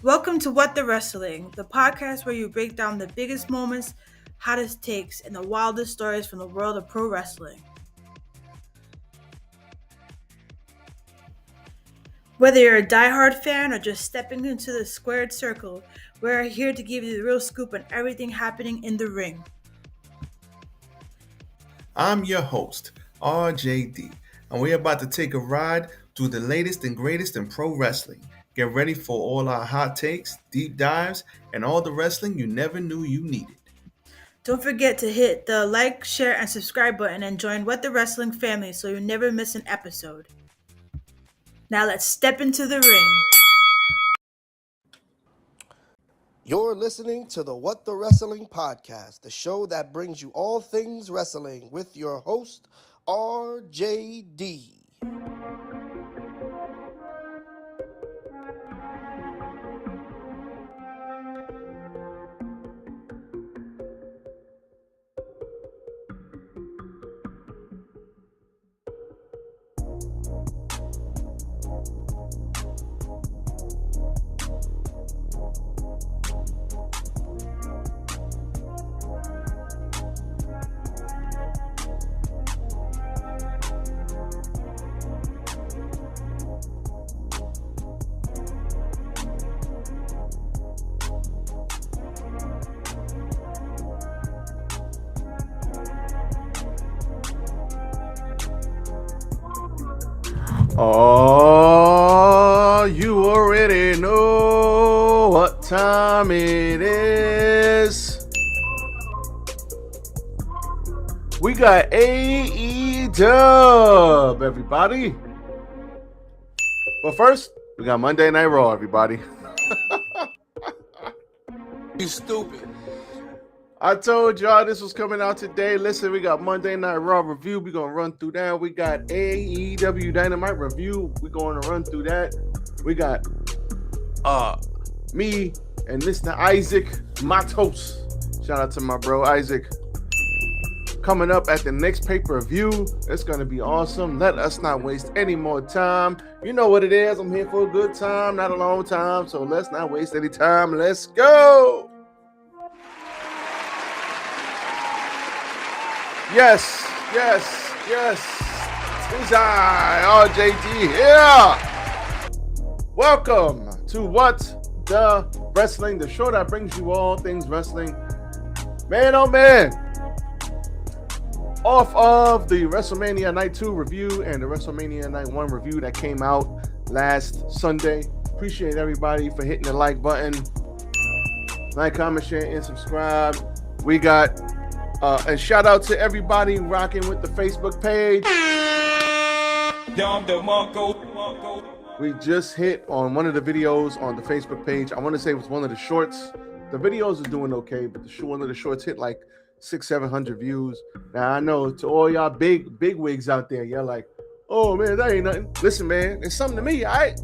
Welcome to What the Wrestling, the podcast where you break down the biggest moments, hottest takes, and the wildest stories from the world of pro wrestling. Whether you're a diehard fan or just stepping into the squared circle, we're here to give you the real scoop on everything happening in the ring. I'm your host, RJD, and we're about to take a ride through the latest and greatest in pro wrestling. Get ready for all our hot takes, deep dives, and all the wrestling you never knew you needed. Don't forget to hit the like, share, and subscribe button and join What the Wrestling family so you never miss an episode. Now let's step into the ring. You're listening to the What the Wrestling podcast, the show that brings you all things wrestling with your host, RJD. Oh, you already know what time it is. We got AEW, everybody. But first, we got Monday Night Raw, everybody. You stupid. I told y'all this was coming out today. Listen, we got Monday Night Raw review. We're going to run through that. We got AEW Dynamite review. We're going to run through that. We got me and Mr. Isaac Matos. Shout out to my bro Isaac. Coming up at the next pay-per-view. It's going to be awesome. Let us not waste any more time. You know what it is. I'm here for a good time, not a long time. So let's not waste any time. Let's go. Yes. It's I, RJD here. Welcome to What the Wrestling, the show that brings you all things wrestling. Man, oh man. Off of the WrestleMania Night 2 review and the WrestleMania Night 1 review that came out last Sunday. Appreciate everybody for hitting the like button. Like, comment, share, and subscribe. We got and shout out to everybody rocking with the Facebook page. We just hit on one of the videos on the Facebook page. I want to say it was one of the shorts. The videos are doing okay, but one of the shorts hit like 600-700 views. Now I know to all y'all big wigs out there, you're like, oh man, that ain't nothing. Listen, man, it's something to me, all right?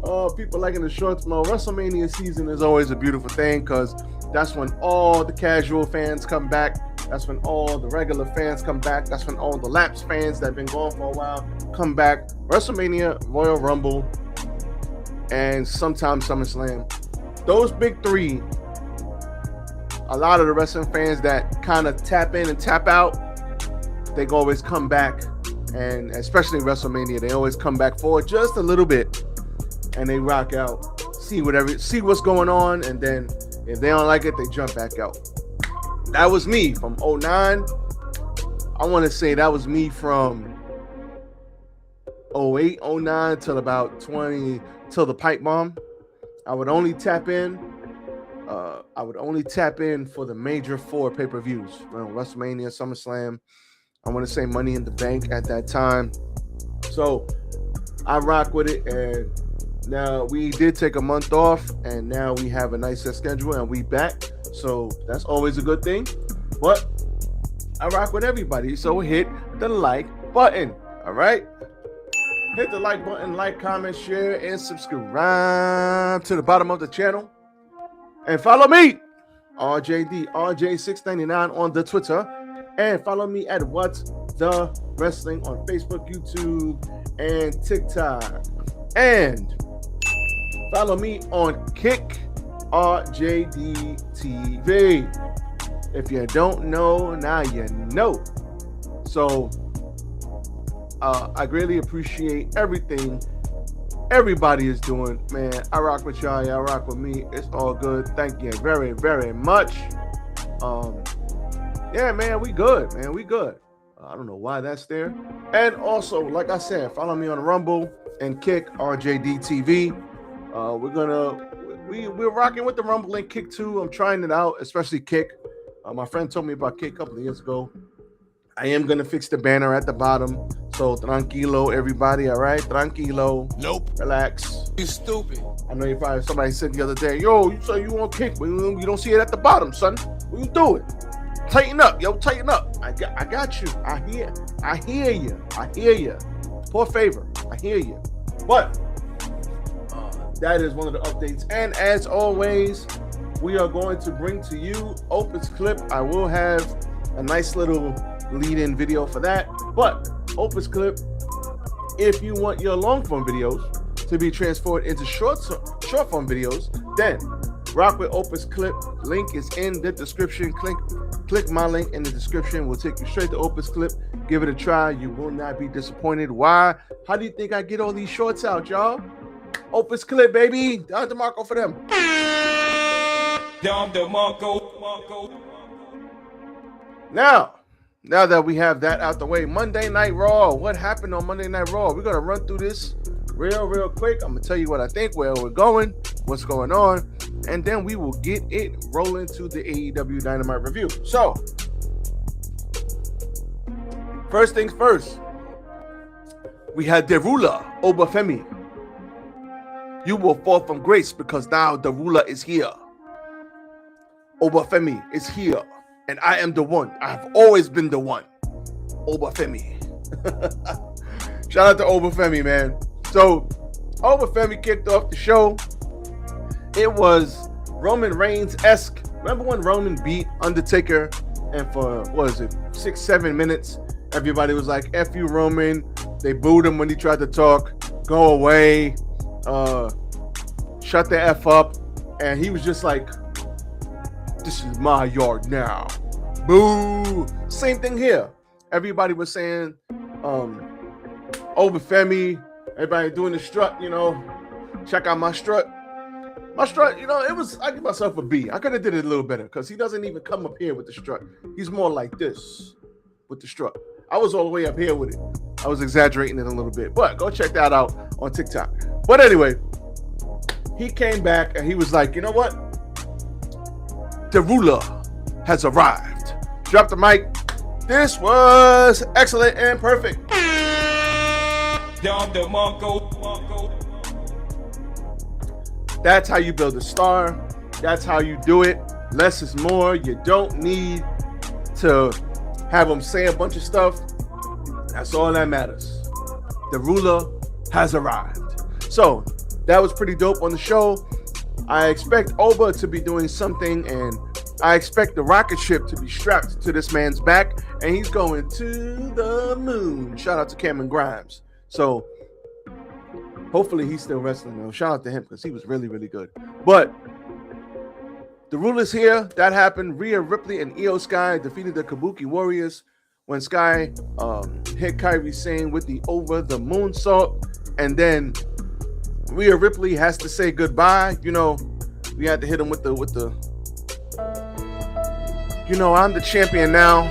Oh, people liking the shorts. Well, WrestleMania season is always a beautiful thing because that's when all the casual fans come back. That's when all the regular fans come back. That's when all the lapsed fans that have been gone for a while come back. WrestleMania, Royal Rumble, and sometimes SummerSlam. Those big three, a lot of the wrestling fans that kind of tap in and tap out, they always come back. And especially WrestleMania, they always come back for just a little bit. And they rock out, see what's going on, and then if they don't like it, they jump back out. That was me from 09. I want to say that was me from 08, 09 till about 20, till the pipe bomb. I would only tap in. For the major four pay-per-views. WrestleMania, SummerSlam. I want to say Money in the Bank at that time. So I rock with it, and now we did take a month off, and now we have a nice set schedule, and we back. So that's always a good thing. But I rock with everybody. So hit the like button. All right. Hit the like button, like, comment, share, and subscribe to the bottom of the channel. And follow me, RJD, RJ699 on the Twitter. And follow me at What the Wrestling on Facebook, YouTube, and TikTok. And Follow me on Kick RJDTV. If you don't know, now you know. So I greatly appreciate everything everybody is doing. Man, I rock with y'all. Y'all rock with me. It's all good. Thank you very, very much. Yeah, man, we good, man. We good. I don't know why that's there. And also, like I said, follow me on Rumble and Kick RJDTV. We're rocking with the Rumble and Kick too. I'm trying it out, especially Kick. My friend told me about Kick a couple of years ago. I am gonna fix the banner at the bottom. So tranquilo, everybody. All right, tranquilo. Nope. Relax. You stupid. I know somebody said the other day, yo, you say you want Kick, but you don't see it at the bottom, son. What you doing? Tighten up, yo, tighten up. I got you. I hear you. Poor favor. I hear you. But that is one of the updates. And as always, we are going to bring to you Opus Clip. I will have a nice little lead-in video for that. But Opus Clip, if you want your long-form videos to be transformed into short-form videos, then rock with Opus Clip. Link is in the description. Click my link in the description. We'll take you straight to Opus Clip. Give it a try. You will not be disappointed. Why? How do you think I get all these shorts out, y'all? Opus Clip, baby. Don DeMarco for them. Don DeMarco. Now that we have that out the way, Monday Night Raw. What happened on Monday Night Raw? We're going to run through this real quick. I'm going to tell you what I think, where we're going, what's going on, and then we will get it rolling to the AEW Dynamite review. So, first things first, we had the ruler, Obafemi. You will fall from grace because now the ruler is here. Obafemi is here, and I am the one. I have always been the one. Obafemi. Shout out to Obafemi, man. So, Obafemi kicked off the show. It was Roman Reigns-esque. Remember when Roman beat Undertaker, and for, 6-7 minutes, everybody was like, F you, Roman. They booed him when he tried to talk. Go away. Shut the F up. And he was just like, this is my yard now. Boo. Same thing here. Everybody was saying, Obafemi, everybody doing the strut, check out my strut. My strut, I give myself a B. I could have did it a little better because he doesn't even come up here with the strut. He's more like this with the strut. I was all the way up here with it. I was exaggerating it a little bit, but go check that out on TikTok. But anyway, he came back and he was like, you know what? The ruler has arrived. Drop the mic. This was excellent and perfect. Don DeMarco. That's how you build a star. That's how you do it. Less is more. You don't need to have them say a bunch of stuff. That's all that matters. The ruler has arrived. So that was pretty dope on the show. I expect Oba to be doing something, and I expect the rocket ship to be strapped to this man's back, and he's going to the moon. Shout out to Cameron Grimes. So hopefully he's still wrestling though. Shout out to him because he was really, really good. But the ruler's here. That happened. Rhea Ripley and Io Sky defeated the Kabuki Warriors when Sky hit Kairi Sane with the over the moonsault, and then Rhea Ripley has to say goodbye. We had to hit him with the I'm the champion now.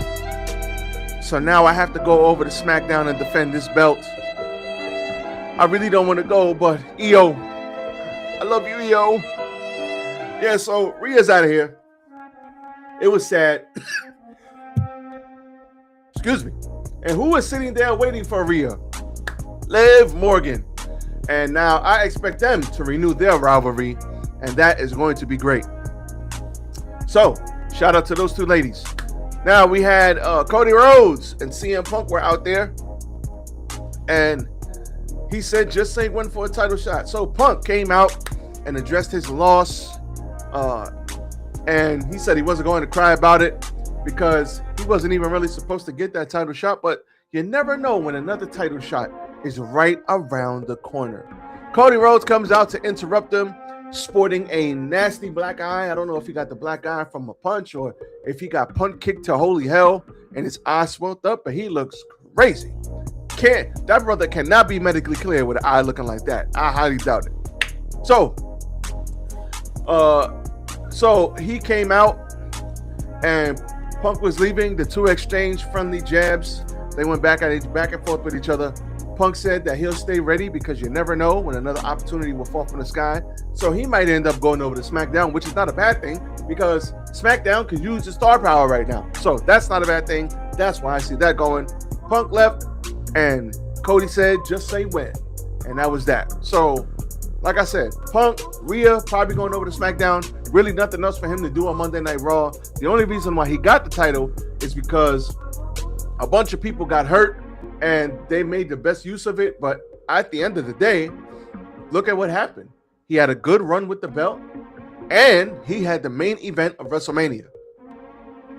So now I have to go over to SmackDown and defend this belt. I really don't want to go, but Io, I love you, Io. Yeah, so Rhea's out of here. It was sad. Excuse me. And who is sitting there waiting for Rhea? Liv Morgan. And now I expect them to renew their rivalry, and that is going to be great. So, shout out to those two ladies. Now we had Cody Rhodes and CM Punk were out there, and he said, just say one for a title shot. So Punk came out and addressed his loss, and he said he wasn't going to cry about it because he wasn't even really supposed to get that title shot, but you never know when another title shot is right around the corner. Cody Rhodes comes out to interrupt him, sporting a nasty black eye. I don't know if he got the black eye from a punch or if he got punt kicked to holy hell and his eye swelled up, but he looks crazy. That brother cannot be medically clear with an eye looking like that. I highly doubt it. So he came out and Punk was leaving. The two exchanged friendly jabs. They went back and forth with each other. Punk said that he'll stay ready because you never know when another opportunity will fall from the sky. So he might end up going over to SmackDown, which is not a bad thing because SmackDown could use the star power right now. So that's not a bad thing. That's why I see that going. Punk left and Cody said, just say when. And that was that. So, like I said, Punk, Rhea probably going over to SmackDown. Really nothing else for him to do on Monday Night Raw. The only reason why he got the title is because a bunch of people got hurt and they made the best use of it. But at the end of the day, look at what happened. He had a good run with the belt and he had the main event of WrestleMania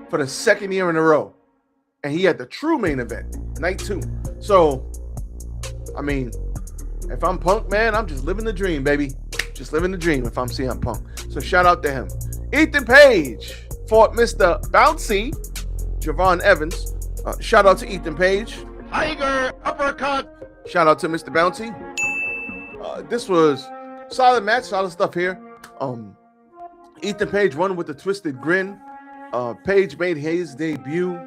for the second year in a row. And he had the true main event, night 2. So, I mean, if I'm Punk, man, I'm just living the dream, baby. Just living the dream if I'm CM Punk. So shout out to him. Ethan Page fought Mr. Bouncy, Javon Evans. Shout out to Ethan Page. Tiger uppercut. Shout out to Mr. Bouncy. This was solid match, solid stuff here. Ethan Page won with a twisted grin. Page made his debut,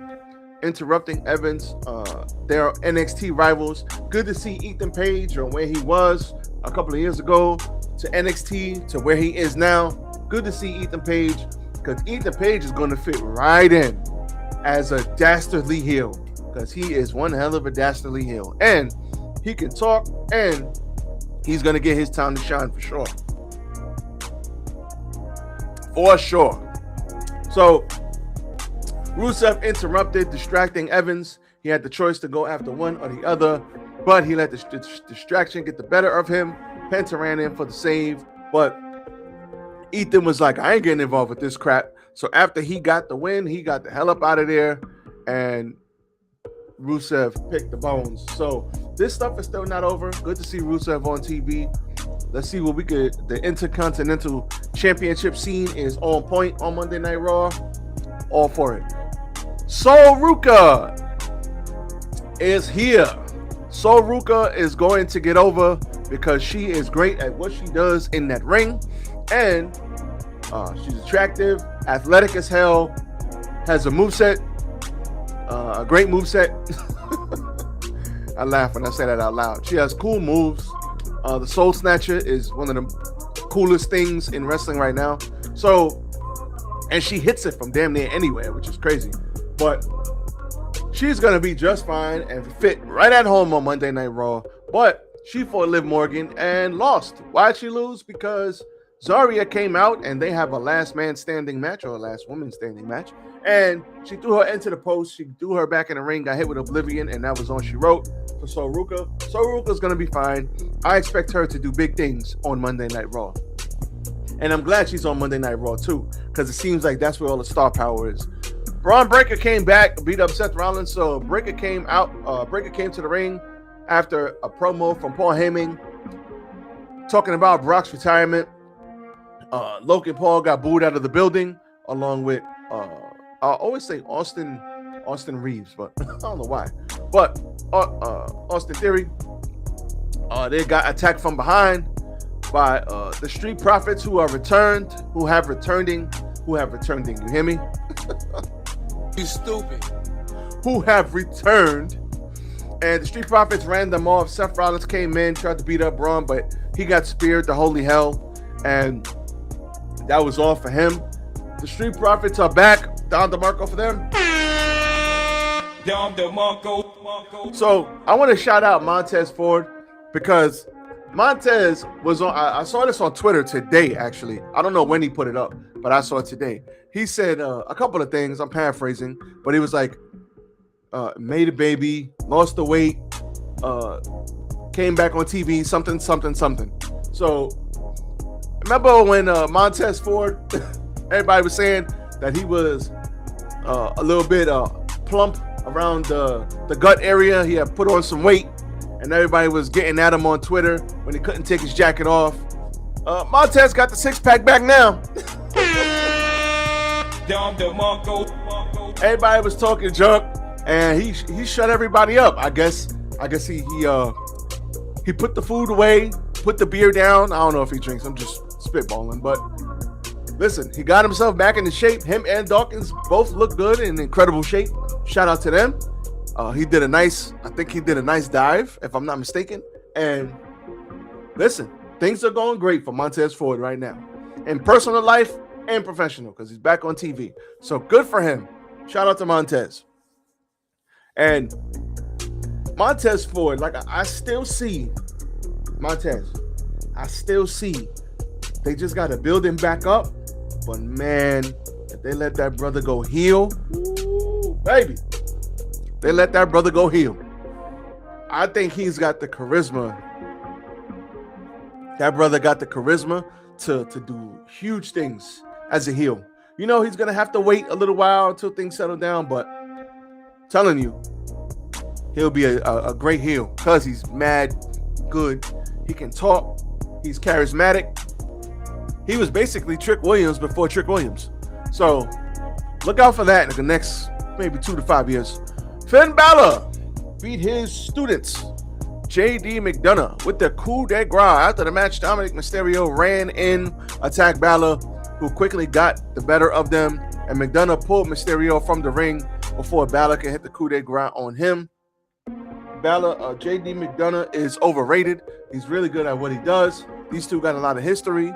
interrupting Evans. They're NXT rivals. Good to see Ethan Page from where he was a couple of years ago to NXT to where he is now. Good to see Ethan Page because Ethan Page is going to fit right in as a dastardly heel because he is one hell of a dastardly heel. And he can talk and he's going to get his time to shine for sure. For sure. So, Rusev interrupted, distracting Evans. He had the choice to go after one or the other, but he let the distraction get the better of him. Penta ran in for the save, but Ethan was like, I ain't getting involved with this crap. So after he got the win, he got the hell up out of there, and Rusev picked the bones. So this stuff is still not over. Good to see Rusev on TV. Let's see what we could. The Intercontinental Championship scene is on point on Monday Night Raw. All for it. Sol Ruka is here. Sol Ruka is going to get over because she is great at what she does in that ring. And she's attractive, athletic as hell, has a moveset, a great moveset. I laugh when I say that out loud. She has cool moves. The Soul Snatcher is one of the coolest things in wrestling right now. So, and she hits it from damn near anywhere, which is crazy. But she's going to be just fine and fit right at home on Monday Night Raw. But she fought Liv Morgan and lost. Why'd she lose? Because Zarya came out and they have a last man standing match or a last woman standing match. And she threw her into the post. She threw her back in the ring, got hit with Oblivion, and that was all she wrote for Sol Ruka. Sol Ruka's going to be fine. I expect her to do big things on Monday Night Raw. And I'm glad she's on Monday Night Raw too, because it seems like that's where all the star power is. Braun Breaker came back, beat up Seth Rollins. So Breaker came out. Breaker came to the ring after a promo from Paul Heyman talking about Brock's retirement. Logan Paul got booed out of the building, along with I always say Austin Reeves, but I don't know why. But Austin Theory, they got attacked from behind by the Street Profits, who have returned. You hear me? You stupid. Who have returned. And the Street Profits ran them off. Seth Rollins came in, tried to beat up Braun, but he got speared to holy hell. And that was all for him. The Street Profits are back. Don DeMarco for them. Don DeMarco. So I want to shout out Montez Ford because Montez was on. I saw this on Twitter today, actually. I don't know when he put it up, but I saw it today. He said a couple of things. I'm paraphrasing, but he was like, made a baby, lost the weight, came back on TV, something. So remember when Montez Ford, everybody was saying that he was a little bit plump around the gut area. He had put on some weight, and everybody was getting at him on Twitter when he couldn't take his jacket off. Montez got the six-pack back now. Everybody was talking junk, and he shut everybody up. I guess he put the food away, put the beer down. I don't know if he drinks. I'm just spitballing, but listen, he got himself back into shape. Him and Dawkins both look good in incredible shape. Shout out to them. He did a nice dive, if I'm not mistaken. And listen, things are going great for Montez Ford right now, in personal life and professional, because he's back on TV. So good for him. Shout out to Montez. And Montez Ford, like I still see Montez. I still see they just got to build him back up. But man, if they let that brother go heel, ooh, baby, they let that brother go heel. I think he's got the charisma. That brother got the charisma to do huge things as a heel. You know, he's going to have to wait a little while until things settle down, but I'm telling you, he'll be a great heel because he's mad good. He can talk. He's charismatic. He was basically Trick Williams before Trick Williams. So look out for that in the next maybe 2 to 5 years. Finn Balor beat his students, JD McDonough, with the coup de grace. After the match, Dominic Mysterio ran in, attacked Balor, who quickly got the better of them, and McDonough pulled Mysterio from the ring before Balor could hit the coup de grace on him. JD McDonough is overrated. He's really good at what he does. These two got a lot of history.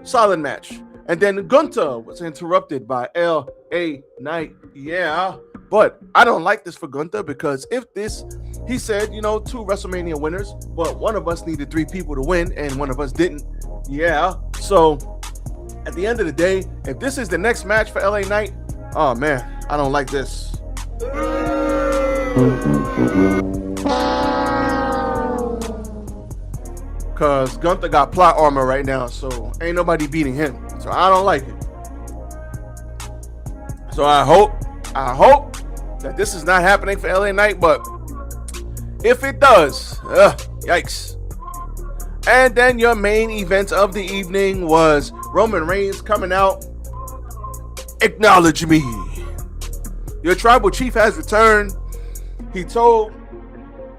Solid match. And then Gunther was interrupted by LA Knight. Yeah, but I don't like this for Gunther because he said, 2 WrestleMania winners, but one of us needed 3 people to win and one of us didn't. Yeah, so at the end of the day, if this is the next match for LA Knight, oh man, I don't like this. Because Gunther got plot armor right now, so ain't nobody beating him. So I don't like it. So I hope that this is not happening for LA Knight, but if it does, yikes. And then your main event of the evening was Roman Reigns coming out. Acknowledge me. Your tribal chief has returned. He told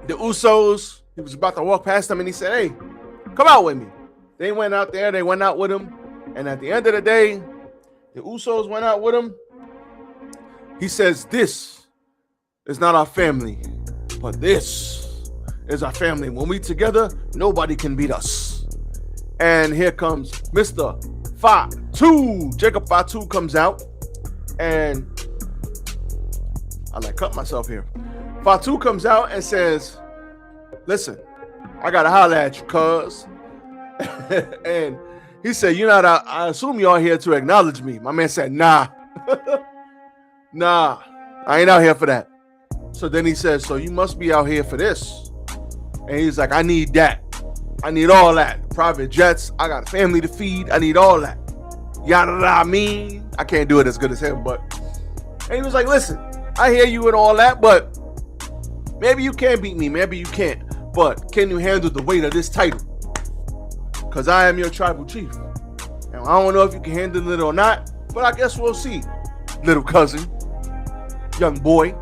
the Usos, he was about to walk past them, and he said, hey, come out with me. They went out there. They went out with him. And at the end of the day, the Usos went out with him. He says, this is not our family, but this is our family. When we together, nobody can beat us. And here comes Mr. Fatu. Jacob Fatu comes out. And I cut myself here. Fatu comes out and says, listen, I gotta holler at you, cuz. And he said, I assume y'all here to acknowledge me. My man said, nah. Nah, I ain't out here for that. So then he says, so you must be out here for this. And he's like, I need that. I need all that. Private jets. I got a family to feed. I need all that. Yada I mean. I can't do it as good as him, but. And he was like, listen, I hear you and all that, but maybe you can beat me. Maybe you can't. But can you handle the weight of this title? Because I am your tribal chief. And I don't know if you can handle it or not, but I guess we'll see. Little cousin. Young boy.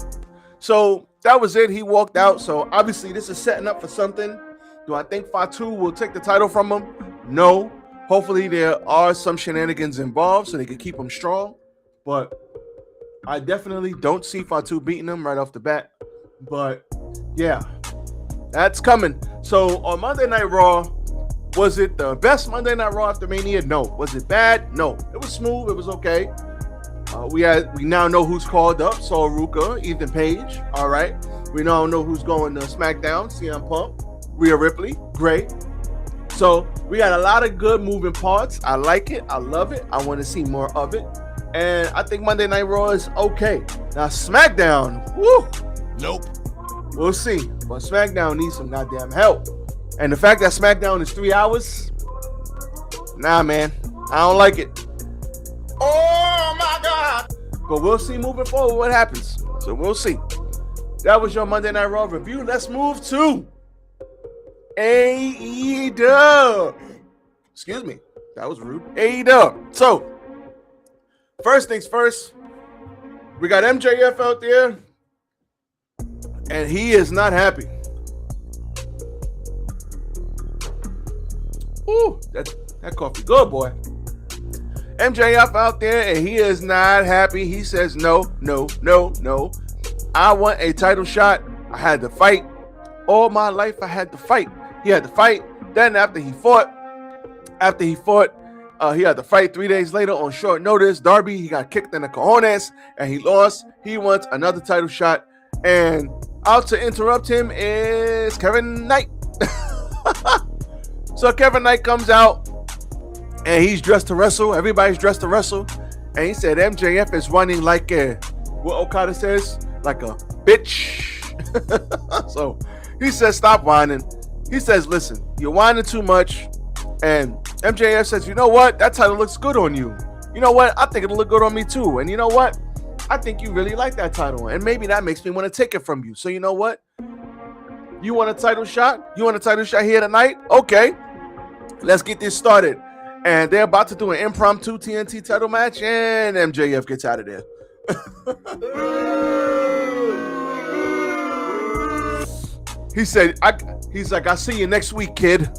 So that was it. He walked out. So obviously this is setting up for something. Do I think Fatu will take the title from him? No. Hopefully there are some shenanigans involved so they can keep him strong. But I definitely don't see Fatu beating him right off the bat. But yeah, that's coming. So on Monday Night Raw, was it the best Monday Night Raw after Mania? No. Was it bad? No. It was smooth. It was okay. We now know who's called up. Saul Ruka, Ethan Page. All right. We now know who's going to SmackDown. CM Punk, Rhea Ripley. Great. So we got a lot of good moving parts. I like it. I love it. I want to see more of it. And I think Monday Night Raw is okay. Now SmackDown, woo. Nope. We'll see. But SmackDown needs some goddamn help. And the fact that SmackDown is 3 hours, nah, man. I don't like it. Oh, my God. But we'll see moving forward what happens. So we'll see. That was your Monday Night Raw review. Let's move to AEW. Excuse me. That was rude. AEW. So, first things first, we got MJF out there, and he is not happy. Ooh, that coffee good, boy. MJF out there, and he is not happy. He says, no. I want a title shot. I had to fight. All my life, I had to fight. He had to fight. Then after he fought, he had to fight 3 days later on short notice. Darby, he got kicked in the cojones, and he lost. He wants another title shot. And out to interrupt him is Kevin Knight. So Kevin Knight comes out, and he's dressed to wrestle. Everybody's dressed to wrestle. And he said MJF is running like what Okada says, like a bitch. So he says, stop whining. He says, listen, you're whining too much. And MJF says, you know what? That title looks good on you. You know what? I think it'll look good on me too. And you know what? I think you really like that title. And maybe that makes me want to take it from you. So you know what? You want a title shot? You want a title shot here tonight? Okay. Let's get this started. And they're about to do an impromptu TNT title match, and MJF gets out of there. He's like, I'll see you next week, kid.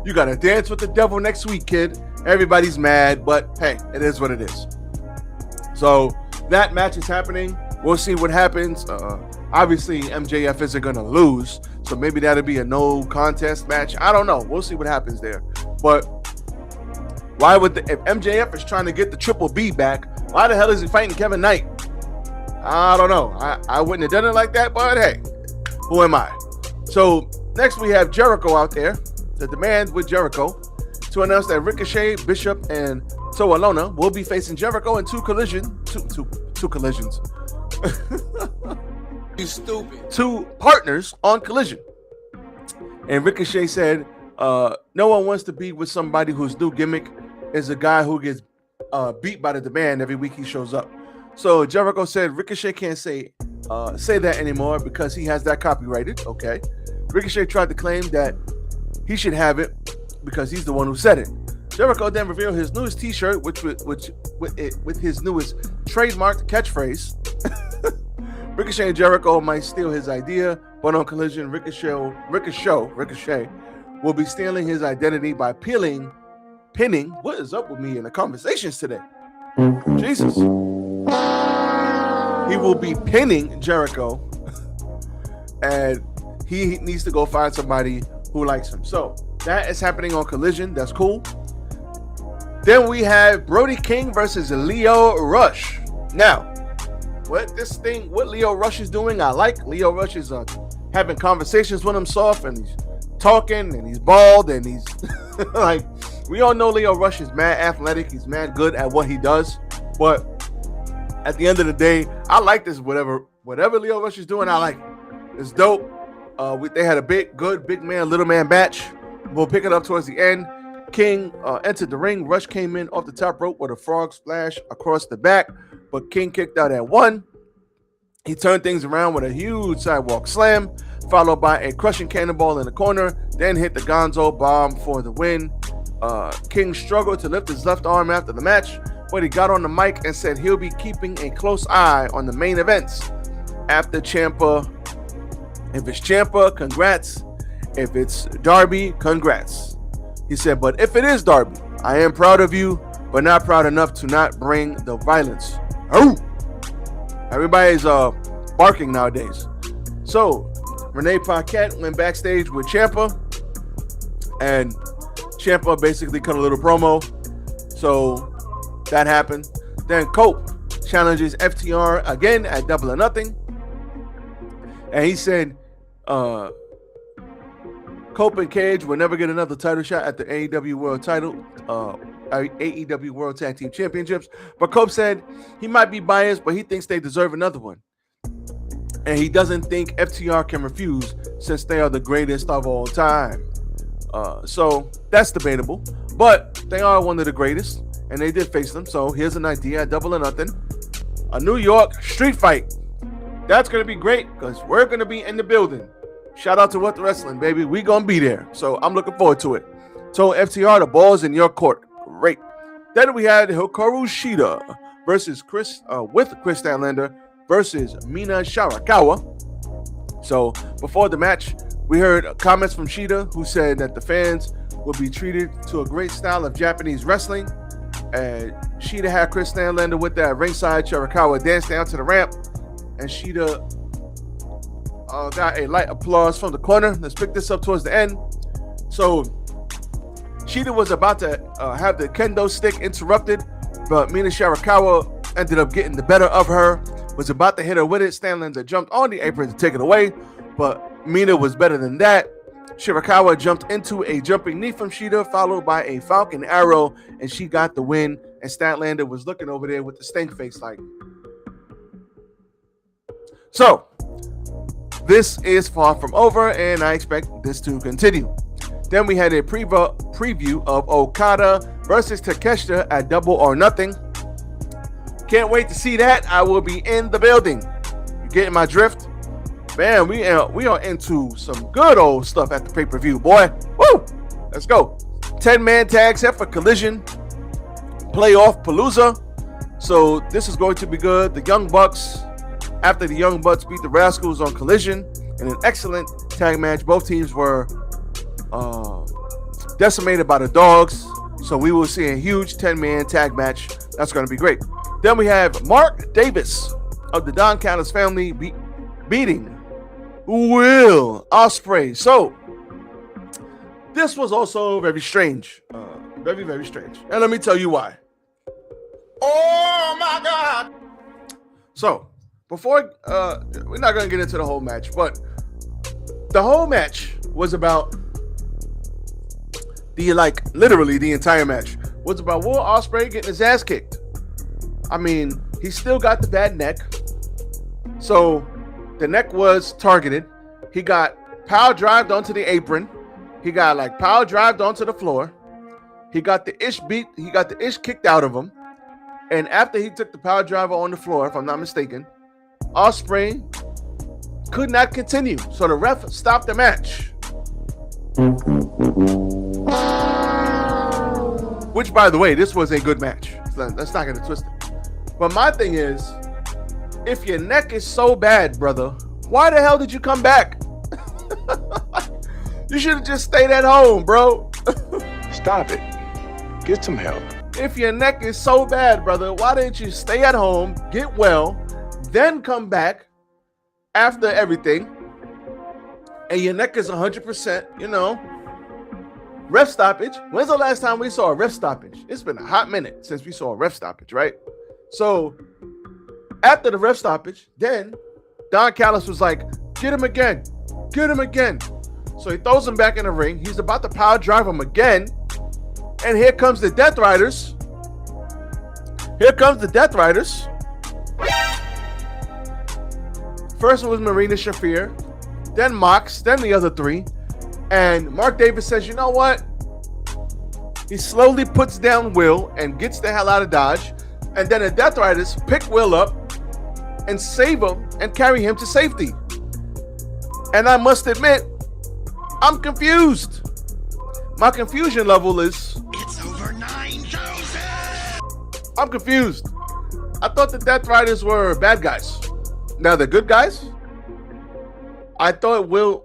You got to dance with the devil next week, kid. Everybody's mad, but hey, it is what it is. So that match is happening. We'll see what happens. Obviously, MJF isn't going to lose, so maybe that'll be a no contest match. I don't know. We'll see what happens there. But why would if MJF is trying to get the Triple B back, why the hell is he fighting Kevin Knight? I don't know. I wouldn't have done it like that, but hey, who am I? So next we have Jericho out there. The demand with Jericho to announce that Ricochet, Bishop, and Toalona will be facing Jericho in two collisions. You stupid. Two partners on Collision. And Ricochet said, no one wants to be with somebody whose new gimmick is a guy who gets beat by the demand every week he shows up. So Jericho said Ricochet can't say that anymore because he has that copyrighted. Okay. Ricochet tried to claim that he should have it because he's the one who said it. Jericho then revealed his newest T-shirt, with his newest trademarked catchphrase. Ricochet and Jericho might steal his idea, but on Collision, Ricochet will be stealing his identity by pinning. What is up with me in the conversations today? Jesus. He will be pinning Jericho, and he needs to go find somebody who likes him. So that is happening on Collision. That's cool. Then we have Brody King versus Leo Rush. Now, what Leo Rush is doing, I like. Leo Rush is having conversations with himself, and he's talking, and he's bald, and he's like, we all know Leo Rush is mad athletic. He's mad good at what he does. But at the end of the day, I like this. Whatever Leo Rush is doing, I like it. It's dope. They had a big man, little man match. We'll pick it up towards the end. King entered the ring. Rush came in off the top rope with a frog splash across the back, but King kicked out at one. He turned things around with a huge sidewalk slam, followed by a crushing cannonball in the corner, then hit the Gonzo bomb for the win. King struggled to lift his left arm after the match, but he got on the mic and said he'll be keeping a close eye on the main events. After Ciampa, if it's Ciampa, congrats. If it's Darby, congrats. He said, but if it is Darby, I am proud of you, but not proud enough to not bring the violence. Oh! Everybody's barking nowadays. So, Renee Paquette went backstage with Ciampa, and Ciampa basically cut a little promo. So, that happened. Then Cope challenges FTR again at Double or Nothing. And he said, Cope and Cage will never get another title shot at the AEW World AEW World Tag Team Championships. But Cope said he might be biased, but he thinks they deserve another one. And he doesn't think FTR can refuse since they are the greatest of all time. So that's debatable. But they are one of the greatest, and they did face them. So here's an idea at Double or Nothing. A New York street fight. That's going to be great because we're going to be in the building. Shout out to What the Wrestling, baby. We gonna be there. So I'm looking forward to it. So FTR, the ball's in your court. Great. Then we had Hikaru Shida versus Chris Statlander versus Mina Shirakawa. So before the match, we heard comments from Shida, who said that the fans will be treated to a great style of Japanese wrestling. And Shida had Chris Statlander with that ringside. Shirakawa danced down to the ramp, and Shida got a light applause from the corner. Let's pick this up towards the end. So Shida was about to have the kendo stick interrupted, but Mina Shirakawa ended up getting the better of her, was about to hit her with it. Statlander jumped on the apron to take it away, but Mina was better than that. Shirakawa jumped into a jumping knee from Shida, followed by a Falcon Arrow, and she got the win. And Statlander was looking over there with the stink face like. So, this is far from over, and I expect this to continue. Then we had a preview of Okada versus Takeshita at Double or Nothing. Can't wait to see that. I will be in the building. You getting my drift? Man, we are into some good old stuff at the pay-per-view, boy. Woo! Let's go. 10-man tag set for Collision. Playoff Palooza. So this is going to be good. The Young Bucks, after the Young Bucks beat the Rascals on Collision in an excellent tag match. Both teams were decimated by the Dogs. So we will see a huge 10-man tag match. That's going to be great. Then we have Mark Davis of the Don Callis family beating Will Ospreay. So this was also very strange. Very, very strange. And let me tell you why. Oh my God. So before, we're not going to get into the whole match, but the whole match was about literally the entire match was about Will Ospreay getting his ass kicked. I mean, he still got the bad neck. So the neck was targeted. He got power drived onto the apron. He got power drived onto the floor. He got the ish beat. He got the ish kicked out of him. And after he took the power driver on the floor, if I'm not mistaken, Ospreay could not continue. So the ref stopped the match. Which, by the way, this was a good match. Let's not get it twisted. But my thing is, if your neck is so bad, brother, why the hell did you come back? You should have just stayed at home, bro. Stop it. Get some help. If your neck is so bad, brother, why didn't you stay at home, get well, then come back after everything, and your neck is 100%, ref stoppage. When's the last time we saw a ref stoppage? It's been a hot minute since we saw a ref stoppage, right? So after the ref stoppage, then Don Callis was like, get him again. Get him again. So he throws him back in the ring. He's about to power drive him again. And here comes the Death Riders. Here comes the Death Riders. First was Marina Shafir, then Mox, then the other three. And Mark Davis says, you know what? He slowly puts down Will and gets the hell out of Dodge. And then the Death Riders pick Will up and save him and carry him to safety. And I must admit, I'm confused. My confusion level is... It's over 9,000! I'm confused. I thought the Death Riders were bad guys. Now they're good guys? I thought Will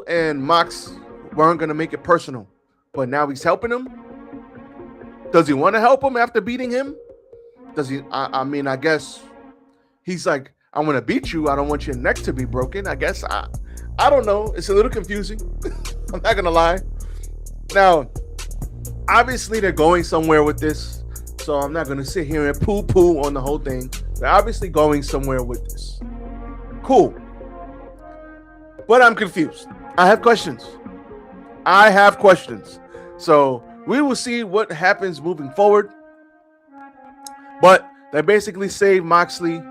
and Mox weren't going to make it personal. But now he's helping him? Does he want to help him after beating him? Does he? I mean, I guess he's like, I want to beat you. I don't want your neck to be broken. I guess. I don't know. It's a little confusing. I'm not going to lie. Now, obviously, they're going somewhere with this. So I'm not going to sit here and poo-poo on the whole thing. They're obviously going somewhere with this. Cool. But I'm confused. I have questions. So we will see what happens moving forward. But they basically saved Moxley,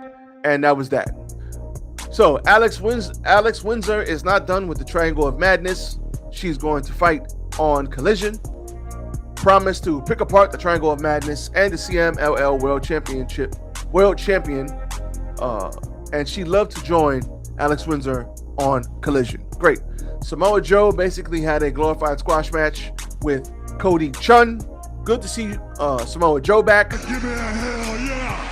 and that was that. So Alex Windsor is not done with the Triangle of Madness. She's going to fight on Collision. Promised to pick apart the Triangle of Madness and the CMLL World Champion. And she'd love to join Alex Windsor on Collision. Great. Samoa Joe basically had a glorified squash match with Cody Chun. Good to see Samoa Joe back. Give me a hell yeah.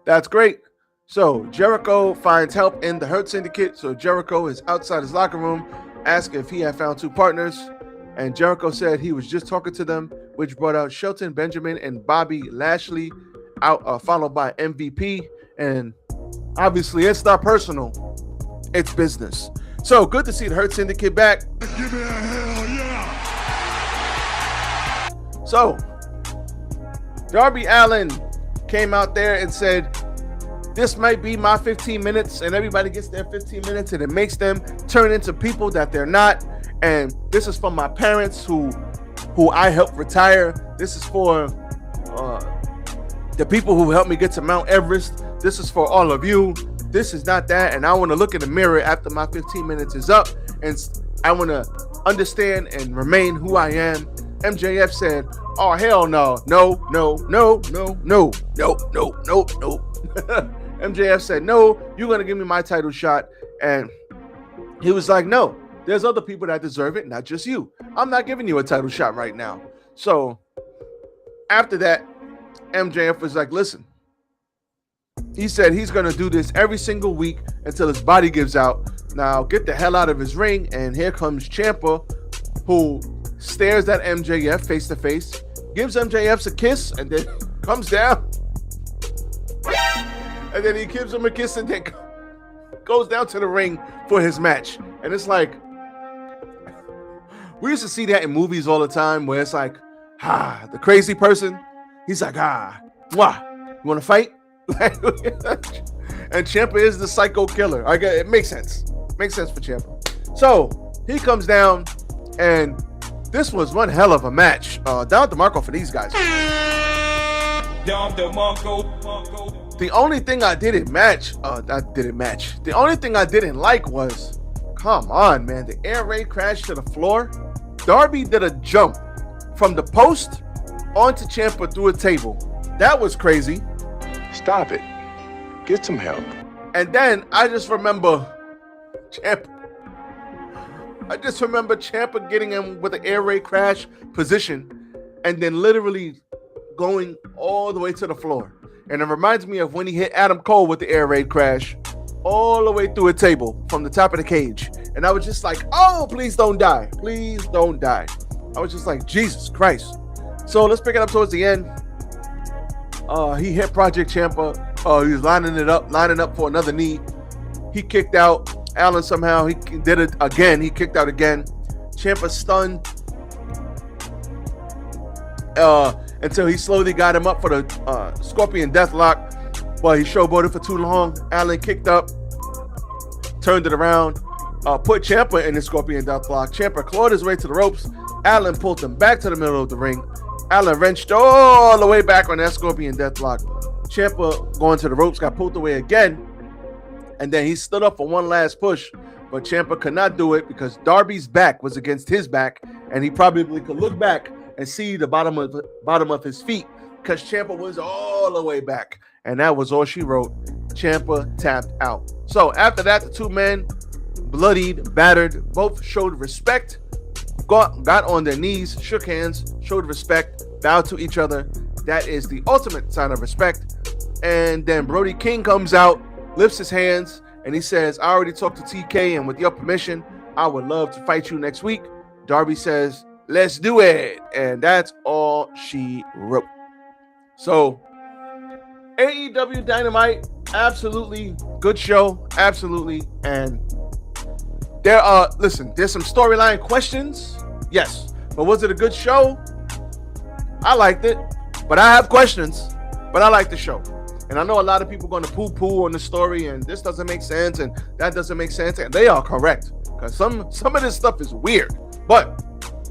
That's great. So Jericho finds help in the Hurt Syndicate. So Jericho is outside his locker room, asking if he had found two partners. And Jericho said he was just talking to them, which brought out Shelton Benjamin and Bobby Lashley, out followed by MVP. And obviously, it's not personal. It's business. So good to see the Hurt Syndicate back. Give me a hell yeah. So Darby Allin came out there and said, this might be my 15 minutes, and everybody gets their 15 minutes, and it makes them turn into people that they're not. And this is for my parents who I helped retire. This is for the people who helped me get to Mount Everest. This is for all of you. This is not that. And I want to look in the mirror after my 15 minutes is up, and I want to understand and remain who I am. MJF said, oh, hell no. No. MJF said, no, you're going to give me my title shot. And he was like, no, there's other people that deserve it, not just you. I'm not giving you a title shot right now. So after that, MJF was like, listen, he said he's going to do this every single week until his body gives out. Now get the hell out of his ring. And here comes Ciampa, who stares at MJF face to face, gives MJF a kiss, and then comes down. And then he gives him a kiss and then goes down to the ring for his match. And it's like, we used to see that in movies all the time where it's like, the crazy person, he's like, mwah, you want to fight? And Ciampa is the psycho killer. It makes sense. Makes sense for Ciampa. So he comes down, and this was one hell of a match. Down at the Marco for these guys. The only thing I didn't match. The only thing I didn't like was, come on, man, the air raid crash to the floor. Darby did a jump from the post onto Ciampa through a table. That was crazy. Stop it. Get some help. And then I just remember Ciampa getting him with the air raid crash position and then literally going all the way to the floor. And it reminds me of when he hit Adam Cole with the air raid crash all the way through a table from the top of the cage. And I was just like, oh, please don't die. Please don't die. I was just like, Jesus Christ. So let's pick it up towards the end. He hit Project Ciampa. He was lining up for another knee. He kicked out. Allen somehow, he did it again. He kicked out again. Ciampa stunned. Until he slowly got him up for the Scorpion Deathlock. But he showboated for too long. Allen kicked up, turned it around, put Ciampa in the Scorpion Deathlock. Ciampa clawed his way to the ropes. Allen pulled him back to the middle of the ring. Allen wrenched all the way back on that Scorpion Deathlock. Ciampa going to the ropes, got pulled away again. And then he stood up for one last push. But Ciampa could not do it because Darby's back was against his back. And he probably could look back and see the bottom of his feet because Ciampa was all the way back. And that was all she wrote. Ciampa tapped out. So after that, the two men, bloodied, battered, both showed respect, got on their knees, shook hands, showed respect, bowed to each other. That is the ultimate sign of respect. And then Brody King comes out, lifts his hands, and he says, I already talked to TK, and with your permission, I would love to fight you next week. Darby says, let's do it. And that's all she wrote. So AEW Dynamite, absolutely good show. Absolutely. And there's some storyline questions. Yes. But was it a good show? I liked it. But I have questions. But I like the show. And I know a lot of people are going to poo-poo on the story and this doesn't make sense and that doesn't make sense. And they are correct. Because some of this stuff is weird. But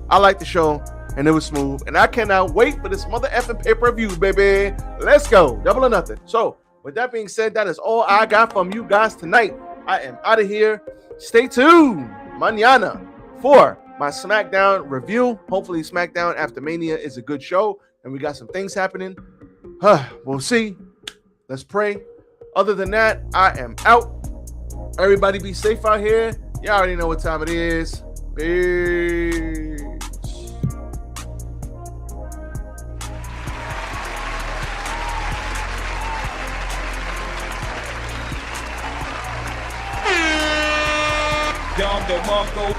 I like the show, and it was smooth. And I cannot wait for this mother effing pay-per-view, baby. Let's go. Double or nothing. So, with that being said, that is all I got from you guys tonight. I am out of here. Stay tuned mañana for my SmackDown review. Hopefully, SmackDown After Mania is a good show, and we got some things happening. We'll see. Let's pray. Other than that, I am out. Everybody be safe out here. Y'all already know what time it is. Peace. Dom DeMarco.